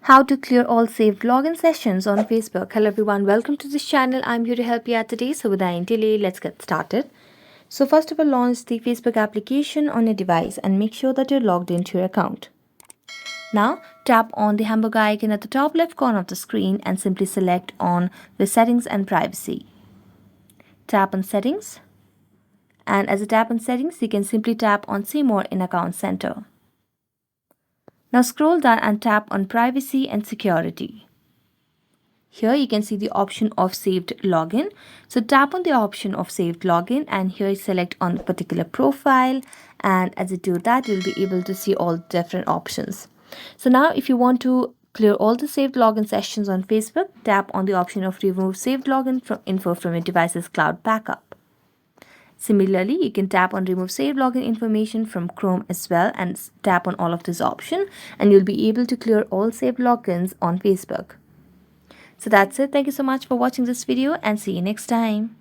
How to clear all saved login sessions on Facebook. Hello everyone, welcome to this channel. I'm here to help you out today. So without any delay, let's get started. So first of all, launch the Facebook application on your device and make sure that you're logged into your account. Now tap on the hamburger icon at the top left corner of the screen and simply select on the settings and privacy. Tap on settings, and as you tap on settings, you can simply tap on see more in account center. Now scroll down and tap on privacy and security. Here you can see the option of saved login. So tap on the option of saved login and here select on particular profile, and as you do that you'll be able to see all different options. So now if you want to clear all the saved login sessions on Facebook, tap on the option of remove saved login info from your device's cloud backup. Similarly, you can tap on remove saved login information from Chrome as well and tap on all of this option and you'll be able to clear all saved logins on Facebook. So that's it. Thank you so much for watching this video and see you next time.